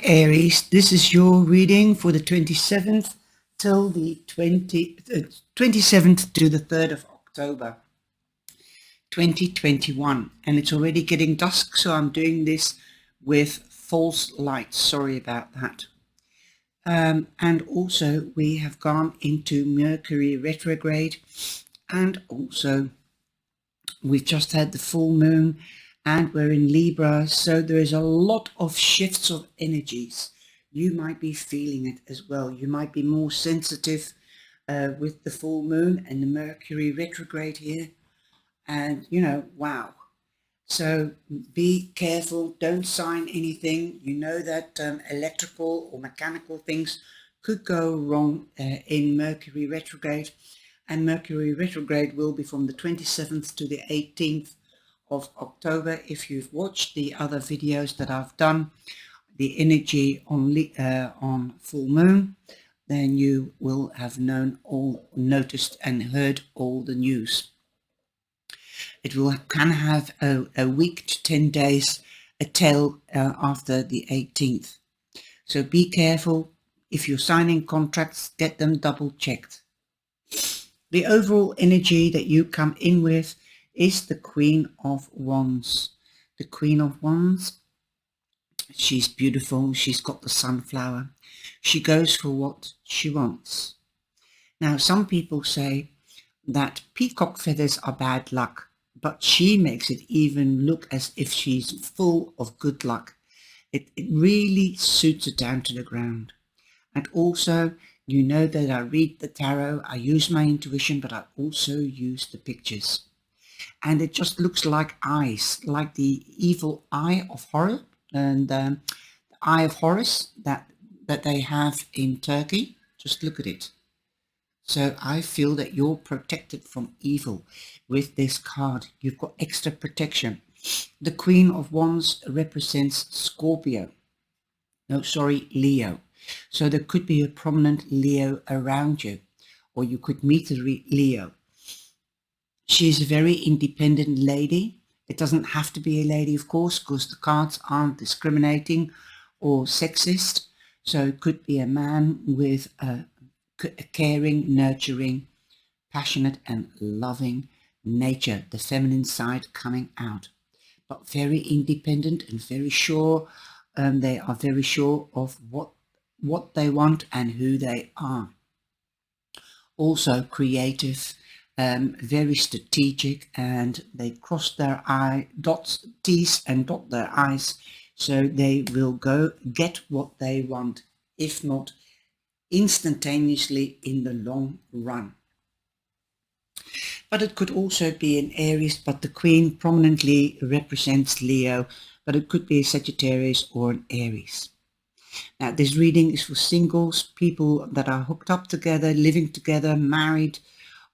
Aries, this is your reading for the 27th till the 27th to the 3rd of October 2021, and it's already getting dusk, so I'm doing this with false light. Sorry about that. And also we have gone into Mercury retrograde, and also we've just had the full moon and we're in Libra, so there is a lot of shifts of energies. You might be feeling it as well. You might be more sensitive with the full moon and the Mercury retrograde here, and wow. So be careful, don't sign anything. You know that electrical or mechanical things could go wrong in Mercury retrograde, and Mercury retrograde will be from the 27th to the 18th of October. If you've watched the other videos that I've done, the energy on full moon, then you will have noticed and heard all the news. It can have a week to 10 days a tail after the 18th. So be careful. If you're signing contracts, get them double checked. The overall energy that you come in with is the Queen of Wands. The Queen of Wands, she's beautiful. She's got the sunflower. She goes for what she wants. Now, some people say that peacock feathers are bad luck, but she makes it even look as if she's full of good luck. It really suits her down to the ground. And also, you know that I read the tarot, I use my intuition, but I also use the pictures. And it just looks like eyes, like the evil eye of horror, and the eye of Horus that they have in Turkey. Just look at it. So I feel that you're protected from evil with this card. You've got extra protection. The Queen of Wands represents Scorpio. No, sorry, Leo. So there could be a prominent Leo around you, or you could meet a Leo. She's a very independent lady. It doesn't have to be a lady, of course, because the cards aren't discriminating or sexist. So it could be a man with a caring, nurturing, passionate and loving nature, the feminine side coming out, but very independent and very sure. They are very sure of what they want and who they are. Also creative, very strategic, and they cross their T's and dot their I's, so they will go get what they want, if not instantaneously in the long run. But it could also be an Aries, but the Queen prominently represents Leo, but it could be a Sagittarius or an Aries. Now, this reading is for singles, people that are hooked up together, living together, married,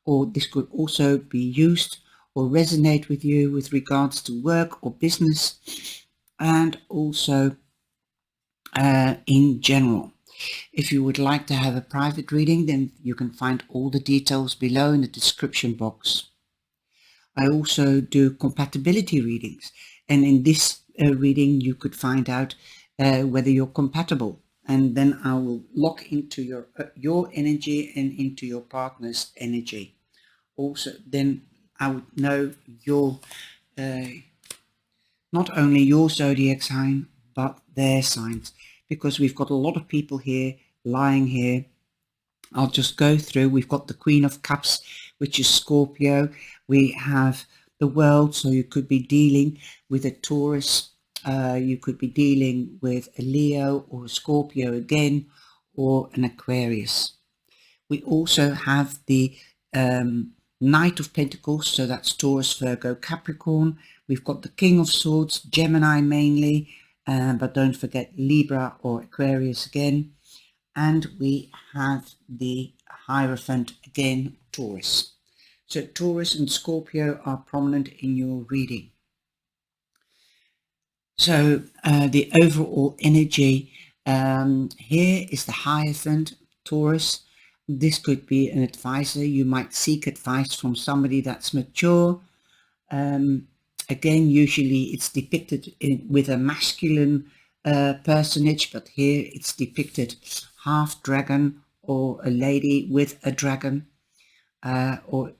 or this could also be used or resonate with you with regards to work or business, and also in general. If you would like to have a private reading, then you can find all the details below in the description box. I also do compatibility readings, and in this reading you could find out whether you're compatible, and then I will lock into your energy and into your partner's energy. Also, then I would know your not only your zodiac sign but their signs, because we've got a lot of people here lying here. I'll just go through. We've got the Queen of Cups, which is Scorpio. We have the World, so you could be dealing with a Taurus. You could be dealing with a Leo or a Scorpio again, or an Aquarius. We also have the Knight of Pentacles, so that's Taurus, Virgo, Capricorn. We've got the King of Swords, Gemini mainly, but don't forget Libra or Aquarius again. And we have the Hierophant again, Taurus. So Taurus and Scorpio are prominent in your reading. So the overall energy here is the Hierophant, Taurus. This could be an advisor. You might seek advice from somebody that's mature. Again, usually it's depicted with a masculine personage, but here it's depicted half dragon or a lady with a dragon, or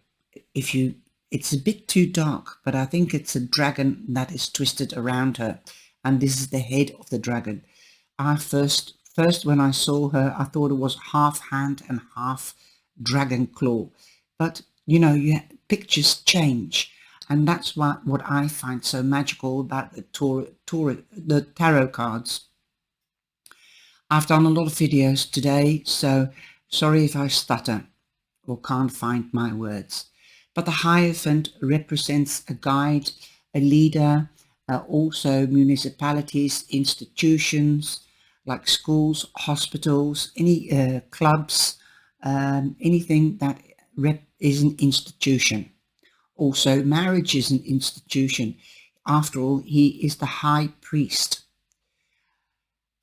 if you, it's a bit too dark, but I think it's a dragon that is twisted around her, and this is the head of the dragon. I first when I saw her, I thought it was half hand and half dragon claw, but you know, pictures change, and that's what I find so magical about the tarot cards. I've done a lot of videos today, so sorry if I stutter or can't find my words. But the Hierophant represents a guide, a leader, also municipalities, institutions like schools, hospitals, any clubs, anything that is an institution. Also, marriage is an institution. After all, he is the high priest.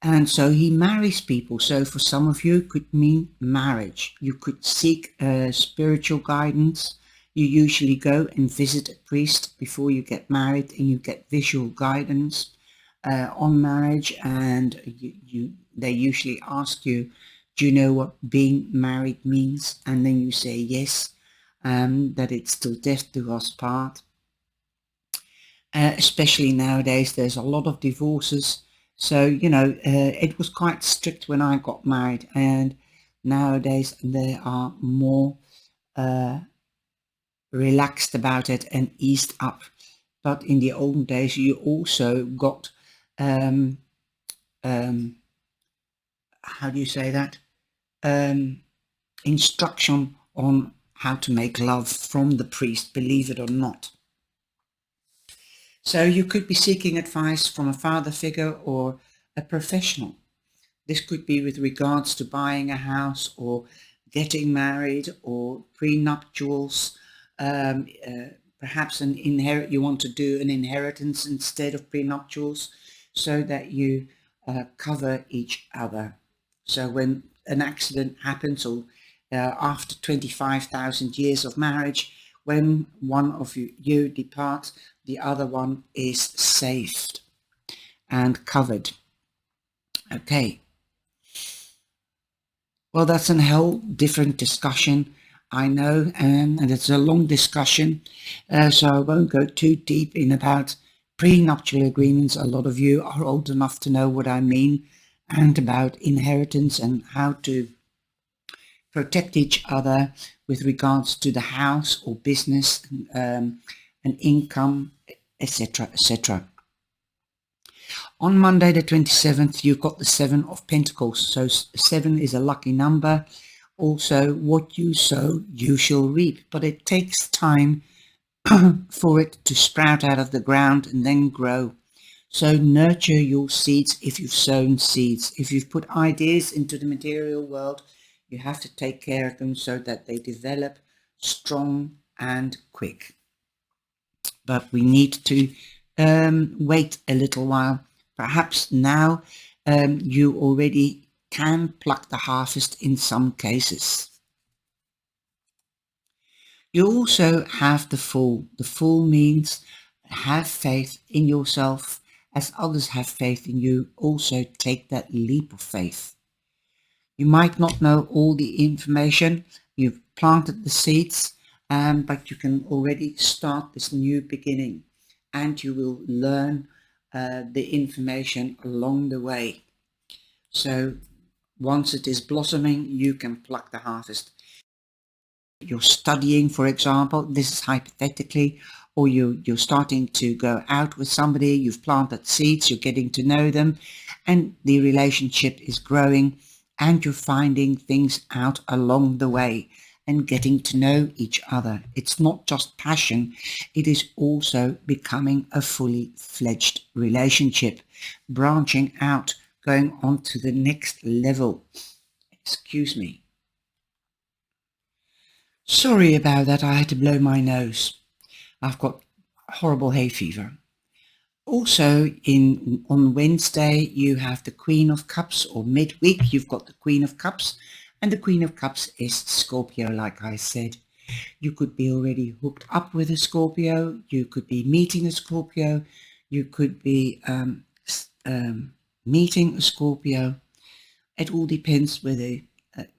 And so he marries people. So for some of you, it could mean marriage. You could seek spiritual guidance. You usually go and visit a priest before you get married, and you get visual guidance on marriage. And they usually ask you, do you know what being married means? And then you say yes, that it's till death do us part. Especially nowadays, there's a lot of divorces. So, you know, it was quite strict when I got married, and nowadays they are more relaxed about it and eased up. But in the olden days, you also got, how do you say that? Instruction on how to make love from the priest, believe it or not. So you could be seeking advice from a father figure or a professional. This could be with regards to buying a house or getting married or prenuptials. Perhaps you want to do an inheritance instead of prenuptials, so that you cover each other. So when an accident happens, or after 25,000 years of marriage, when one of you departs, the other one is saved and covered. Okay. Well, that's a whole different discussion, I know, and it's a long discussion, so I won't go too deep in about prenuptial agreements. A lot of you are old enough to know what I mean, and about inheritance and how to protect each other with regards to the house or business, and income, etc., etc. On Monday the 27th, you've got the 7 of Pentacles. So 7 is a lucky number. Also, what you sow, you shall reap. But it takes time for it to sprout out of the ground and then grow. So nurture your seeds if you've sown seeds. If you've put ideas into the material world, you have to take care of them so that they develop strong and quick. But we need to wait a little while. Perhaps now you already can pluck the harvest in some cases. You also have the Fool. The Fool means have faith in yourself as others have faith in you. Also take that leap of faith. You might not know all the information. You've planted the seeds, but you can already start this new beginning, and you will learn the information along the way. So once it is blossoming, you can pluck the harvest. You're studying, for example, this is hypothetically, or you're starting to go out with somebody, you've planted seeds, you're getting to know them, and the relationship is growing, and you're finding things out along the way and getting to know each other. It's not just passion, it is also becoming a fully fledged relationship, branching out, going on to the next level. Excuse me. Sorry about that, I had to blow my nose. I've got horrible hay fever. Also, on Wednesday, you have the Queen of Cups, or midweek, you've got the Queen of Cups, and the Queen of Cups is Scorpio, like I said. You could be already hooked up with a Scorpio, you could be meeting a Scorpio, you could be meeting a Scorpio. It all depends whether,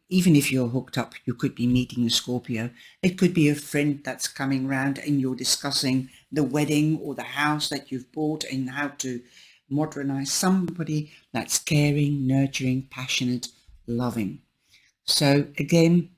even if you're hooked up, you could be meeting a Scorpio. It could be a friend that's coming round and you're discussing the wedding or the house that you've bought and how to modernize. Somebody that's caring, nurturing, passionate, loving. So again,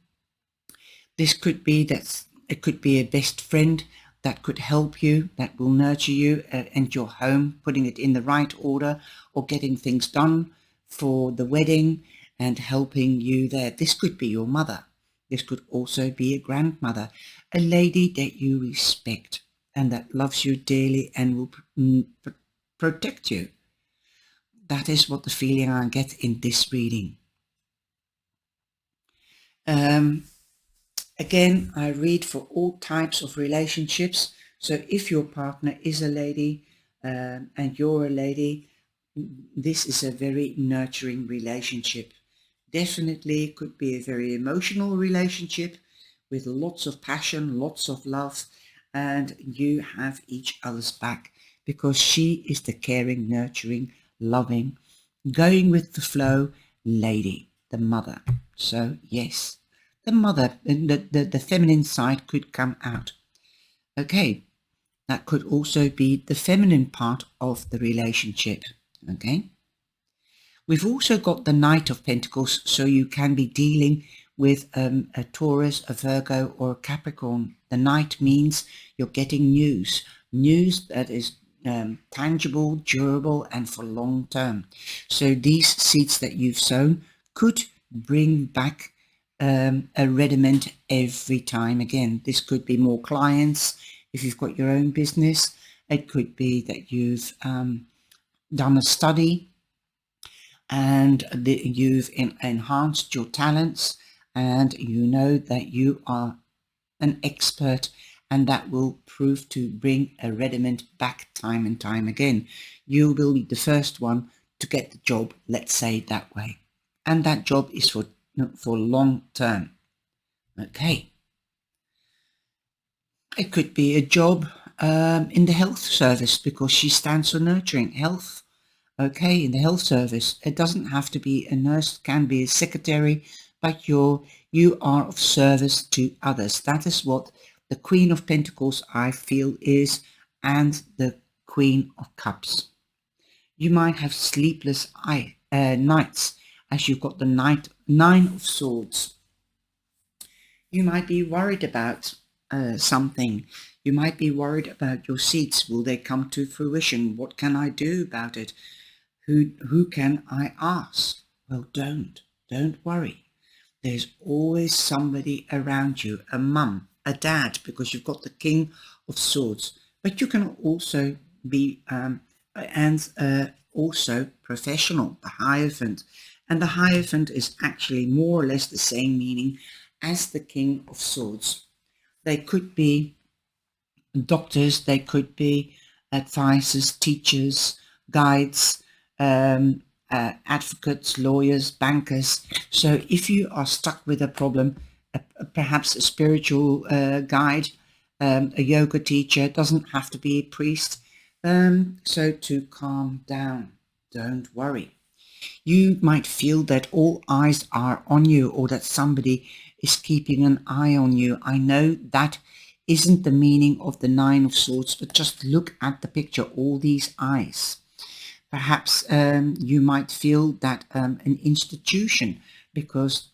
this could be that it could be a best friend that could help you, that will nurture you and your home, putting it in the right order or getting things done for the wedding and helping you there. This could be your mother. This could also be a grandmother, a lady that you respect and that loves you dearly and will protect you. That is what the feeling I get in this reading. Again, I read for all types of relationships. So if your partner is a lady and you're a lady, this is a very nurturing relationship. Definitely could be a very emotional relationship with lots of passion, lots of love, and you have each other's back because she is the caring, nurturing, loving, going with the flow lady, the mother. So yes, the mother, the feminine side could come out. Okay, that could also be the feminine part of the relationship. Okay, we've also got the Knight of Pentacles, so you can be dealing with a Taurus, a Virgo, or a Capricorn. The Knight means you're getting news that is tangible, durable, and for long term. So these seeds that you've sown could bring back a rediment every time again. This could be more clients if you've got your own business. It could be that you've done a study and you've enhanced your talents and you know that you are an expert, and that will prove to bring a rediment back time and time again. You will be the first one to get the job, let's say it that way, and that job is for long term. Okay, it could be a job in the health service because she stands for nurturing health. Okay, in the health service, it doesn't have to be a nurse, can be a secretary, but you are of service to others. That is what the Queen of Pentacles, I feel, is, and the Queen of Cups. You might have sleepless nights as you've got the Nine of Swords. You might be worried about something. You might be worried about your seeds. Will they come to fruition? What can I do about it? Who can I ask? Well, don't worry. There's always somebody around you, a mum, a dad, because you've got the King of Swords. But you can also be, also professional, the Hierophant. And the Hierophant is actually more or less the same meaning as the King of Swords. They could be doctors, they could be advisors, teachers, guides, advocates, lawyers, bankers. So if you are stuck with a problem, perhaps a spiritual guide, a yoga teacher, doesn't have to be a priest. So to calm down, don't worry. You might feel that all eyes are on you or that somebody is keeping an eye on you. I know that isn't the meaning of the Nine of Swords, but just look at the picture, all these eyes. Perhaps you might feel that an institution, because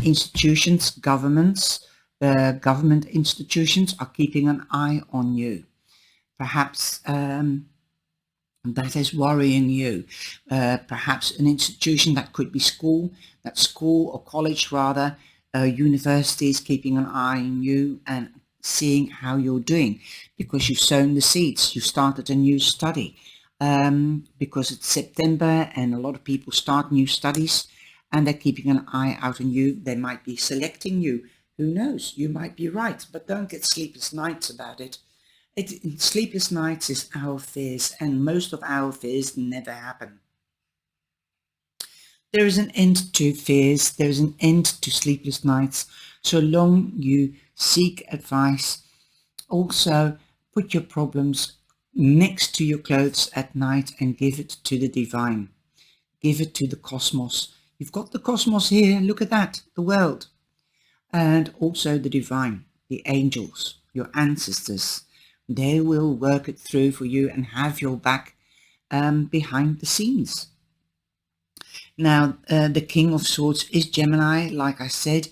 institutions, governments, government institutions are keeping an eye on you. Perhaps that is worrying you. Perhaps an institution that could be school or college rather, university is keeping an eye on you and seeing how you're doing because you've sown the seeds, you've started a new study. Because it's September and a lot of people start new studies and they're keeping an eye out on you. They might be selecting you. Who knows? You might be right, but don't get sleepless nights about it. Sleepless nights is our fears, and most of our fears never happen. There is an end to fears. There is an end to sleepless nights. So long you seek advice. Also, put your problems next to your clothes at night and give it to the divine. Give it to the cosmos. You've got the cosmos here. Look at that, the world. And also the divine, the angels, your ancestors. They will work it through for you and have your back behind the scenes. Now, the King of Swords is Gemini, like I said,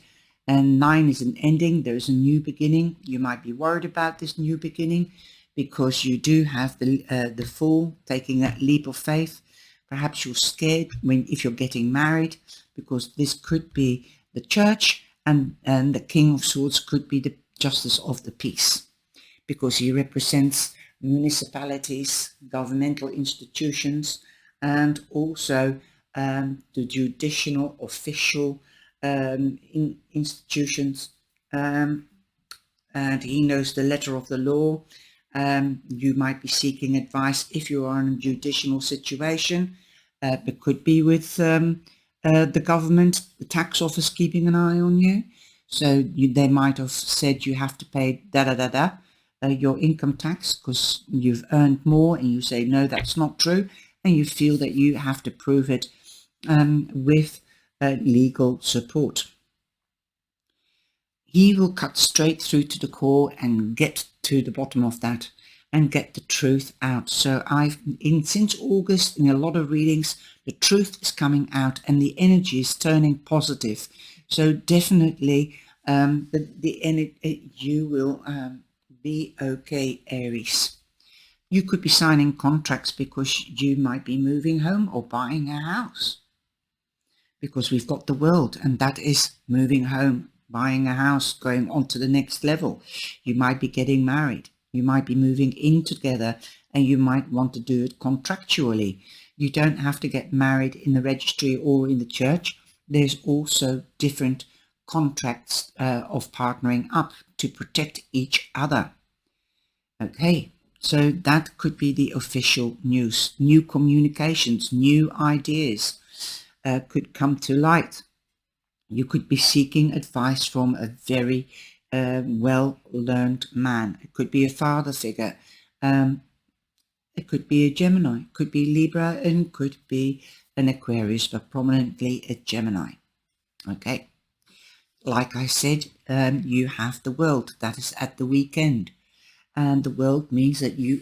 and 9 is an ending. There is a new beginning. You might be worried about this new beginning because you do have the Fool taking that leap of faith. Perhaps you're scared if you're getting married, because this could be the church, and the King of Swords could be the Justice of the Peace, because he represents municipalities, governmental institutions, and also the judicial, official institutions, and he knows the letter of the law. You might be seeking advice if you are in a judicial situation. It could be with the government, the tax office keeping an eye on you. So they might have said you have to pay your income tax because you've earned more, and you say, no, that's not true. And you feel that you have to prove it with legal support. He will cut straight through to the core and get to the bottom of that and get the truth out. So since August, in a lot of readings, the truth is coming out and the energy is turning positive. So definitely you will be okay, Aries. You could be signing contracts because you might be moving home or buying a house, because we've got the World, and that is moving home, buying a house, going on to the next level. You might be getting married. You might be moving in together, and you might want to do it contractually. You don't have to get married in the registry or in the church. There's also different contracts of partnering up to protect each other. Okay, so that could be the official news. New communications, new ideas could come to light. You could be seeking advice from a very well-learned man. It could be a father figure. It could be a Gemini, could be Libra, and could be an Aquarius, but prominently a Gemini. Okay. Like I said, you have the World. That is at the weekend. And the World means that you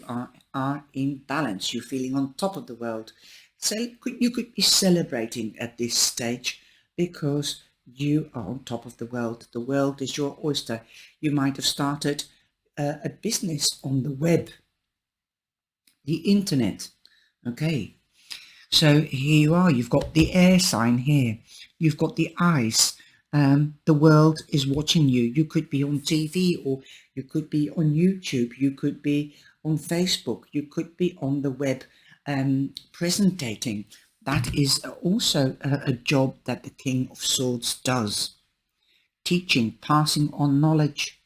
are in balance. You're feeling on top of the world. So you could be celebrating at this stage because you are on top of the world. The world is your oyster. You might have started a business on the web, the internet. Okay, so here you are. You've got the air sign here. You've got the eyes. The world is watching you. You could be on TV, or you could be on YouTube. You could be on Facebook. You could be on the web presentating. That is also a job that the King of Swords does. Teaching, passing on knowledge.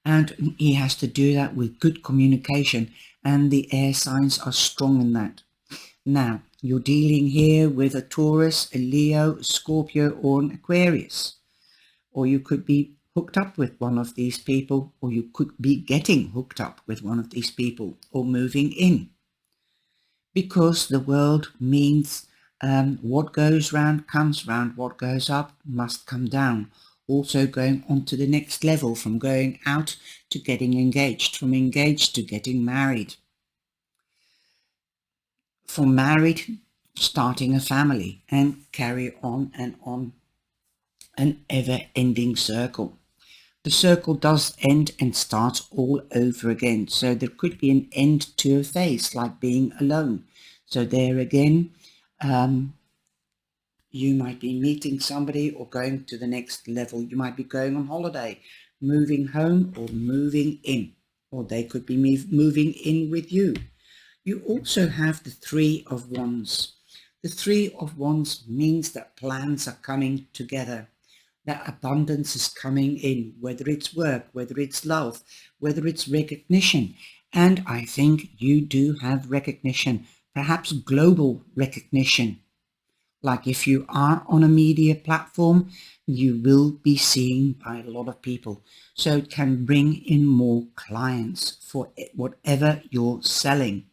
And he has to do that with good communication, and the air signs are strong in that. Now, you're dealing here with a Taurus, a Leo, a Scorpio, or an Aquarius. Or you could be hooked up with one of these people, or you could be getting hooked up with one of these people, or moving in. Because the world means what goes round comes round, what goes up must come down. Also going on to the next level, from going out to getting engaged, from engaged to getting married. From married, starting a family, and carry on, an ever-ending circle. The circle does end and starts all over again. So there could be an end to a phase, like being alone. So there again, you might be meeting somebody or going to the next level. You might be going on holiday, moving home or moving in, or they could be moving in with you. You also have the Three of Wands. The Three of Wands means that plans are coming together, that abundance is coming in, whether it's work, whether it's love, whether it's recognition. And I think you do have recognition, perhaps global recognition. Like if you are on a media platform, you will be seen by a lot of people. So it can bring in more clients for whatever you're selling.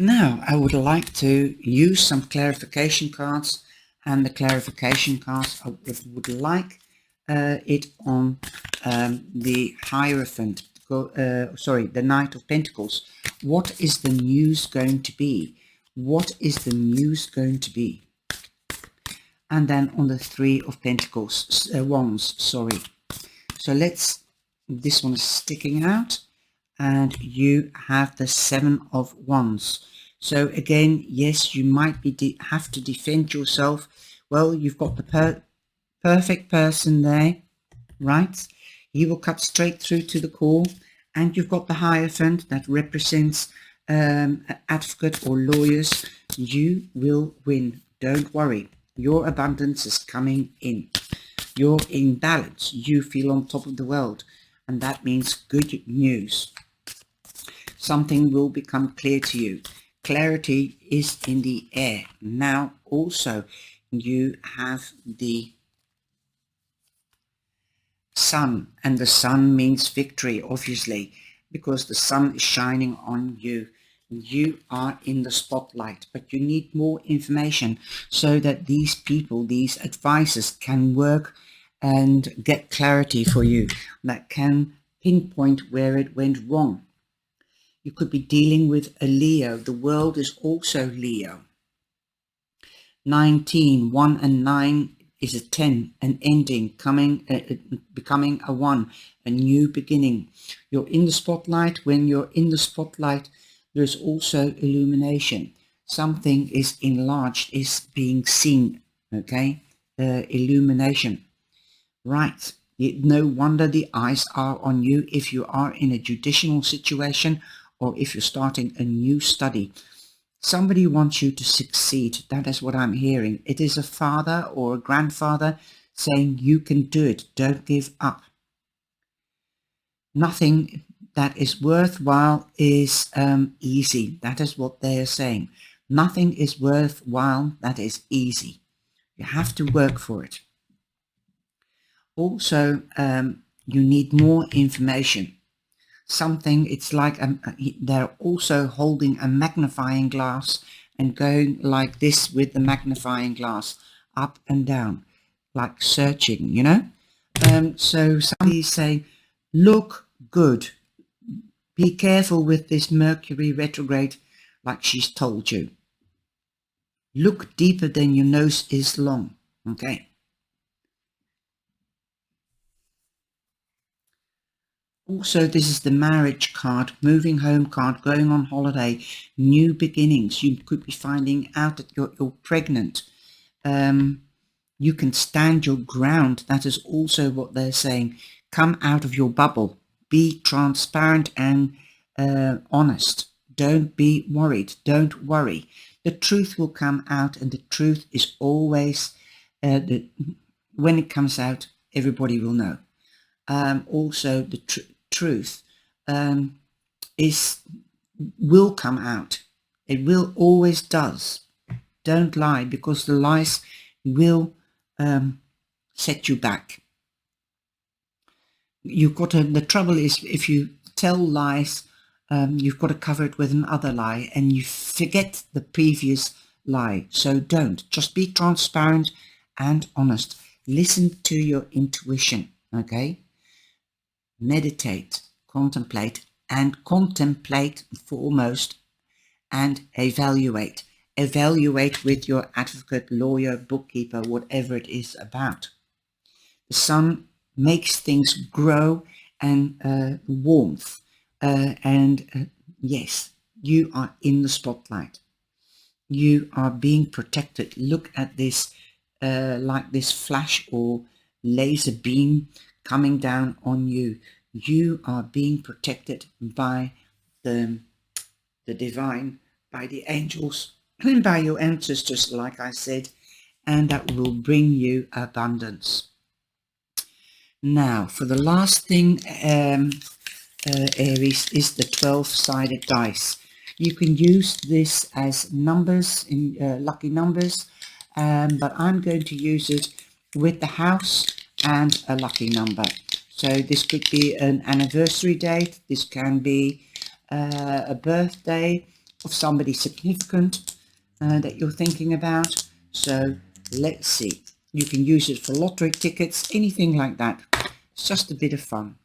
Now I would like to use some clarification cards, and the clarification cards I would like it on the Hierophant, the Knight of Pentacles. What is the news going to be? What is the news going to be? And then on the Three of Pentacles, Wands, sorry. So this one is sticking out, and you have the Seven of Wands. So again, yes, you might have to defend yourself. Well, you've got the perfect person there, right? He will cut straight through to the core, and you've got the Hierophant that represents advocate or lawyers. You will win. Don't worry. Your abundance is coming in. You're in balance. You feel on top of the world, and that means good news. Something will become clear to you. Clarity is in the air. Now also you have the sun, and the sun means victory, obviously, because the sun is shining on you. You are in the spotlight, but you need more information so that these people, these advisors, can work and get clarity for you, that can pinpoint where it went wrong. You could be dealing with a Leo. The world is also Leo. 19, 1 and 9 is a 10, an ending, becoming a 1, a new beginning. You're in the spotlight. When you're in the spotlight, there's also illumination. Something is enlarged, is being seen, okay? Illumination. Right. No wonder the eyes are on you if you are in a judicial situation or if you're starting a new study. Somebody wants you to succeed. That is what I'm hearing. It is a father or a grandfather saying you can do it. Don't give up. Nothing that is worthwhile is easy. That is what they are saying. Nothing is worthwhile that is easy. You have to work for it. Also, you need more information. Something, it's like they're also holding a magnifying glass and going like this with the magnifying glass up and down, like searching, you know. So somebody's saying, look good, be careful with this Mercury retrograde, like she's told you. Look deeper than your nose is long. Okay. Also, this is the marriage card, moving home card, going on holiday, new beginnings. You could be finding out that you're pregnant. You can stand your ground. That is also what they're saying. Come out of your bubble. Be transparent and honest. Don't be worried. Don't worry. The truth will come out, and the truth is always, when it comes out, everybody will know. Also, the truth will come out. It will always does. Don't lie, because the lies will set you back. You've got to, the trouble is, if you tell lies, you've got to cover it with another lie, and you forget the previous lie. So don't. Just be transparent and honest. Listen to your intuition. Okay. Meditate, contemplate foremost, and evaluate. Evaluate with your advocate, lawyer, bookkeeper, whatever it is about. The sun makes things grow and warmth. Yes, you are in the spotlight. You are being protected. Look at this, like this flash or laser beam coming down on you. You are being protected by the divine, by the angels, and by your ancestors, like I said, and that will bring you abundance. Now, for the last thing, Aries, is the 12-sided dice. You can use this as numbers, in lucky numbers, but I'm going to use it with the house and a lucky number. So this could be an anniversary date, this can be a birthday, of somebody significant that you're thinking about. So let's see. You can use it for lottery tickets, anything like that. It's just a bit of fun.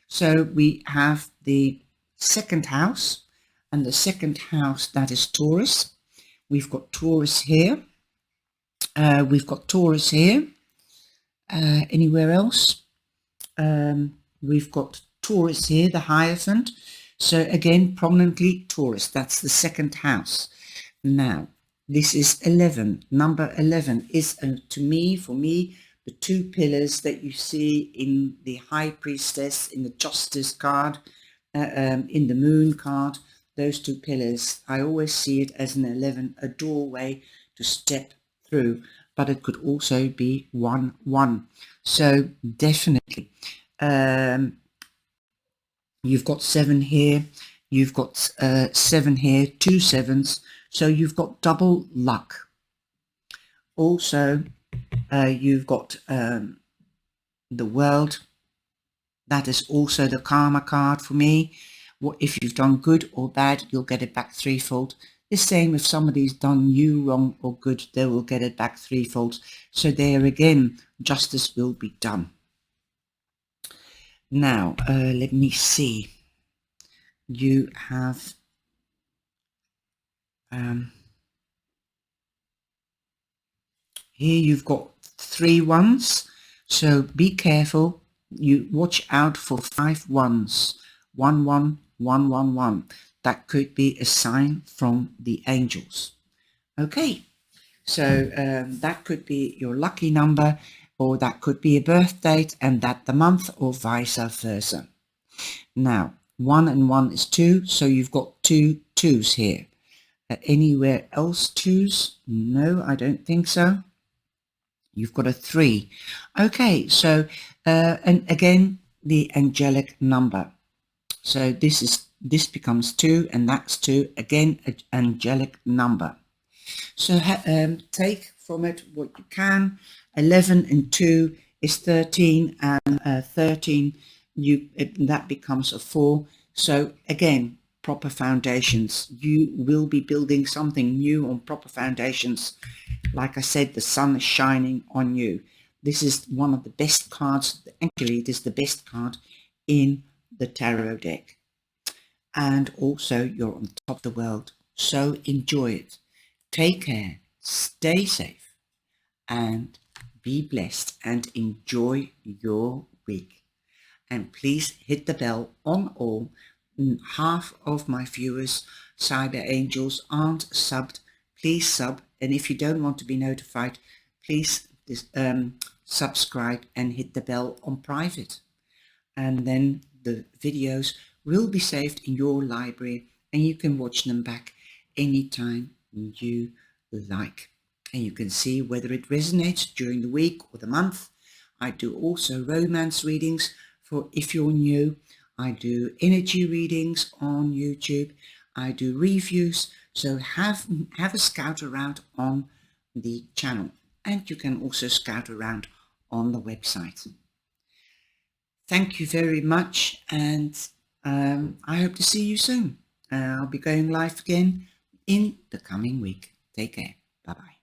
So we have the second house, and the second house, that is Taurus. We've got Taurus here. We've got Taurus here. Anywhere else? We've got Taurus here, the Hierophant. So again, prominently Taurus. That's the second house. Now, this is 11. Number 11 is, for me, the two pillars that you see in the High Priestess, in the Justice card, in the Moon card. Those two pillars, I always see it as an 11, a doorway to step through, but it could also be 1-1. So definitely, you've got 7 here, you've got 7 here, 2 7s, so you've got double luck. Also, you've got the World. That is also the karma card for me. What if you've done good or bad, you'll get it back threefold. The same if somebody's done you wrong or good, they will get it back threefold. So there again, justice will be done. Now, let me see. You have here you've got 3 1s, so be careful. You watch out for 5 1s. 1 1 1 1 1. That could be a sign from the angels. Okay, so that could be your lucky number, or that could be a birth date and that the month, or vice versa. Now, 1 and 1 is 2, so you've got 2 2s here. Anywhere else 2s? No, I don't think so. You've got a 3. Okay, so and again the angelic number. So this becomes 2, and that's 2. Again, an angelic number. So take from it what you can. 11 and 2 is 13, and 13 that becomes a 4. So again, proper foundations. You will be building something new on proper foundations. Like I said, the sun is shining on you. This is one of the best cards. Actually, it is the best card in the tarot deck. And also, you're on top of the world. So enjoy it. Take care. Stay safe. And be blessed. And enjoy your week. And please hit the bell on all. Half of my viewers, cyber angels, aren't subbed. Please sub, and if you don't want to be notified, please subscribe and hit the bell on private, and then the videos will be saved in your library and you can watch them back anytime you like, and you can see whether it resonates during the week or the month. I do also romance readings for if you're new. I do energy readings on YouTube. I do reviews. So have a scout around on the channel, and you can also scout around on the website. Thank you very much, and I hope to see you soon. I'll be going live again in the coming week. Take care. Bye-bye.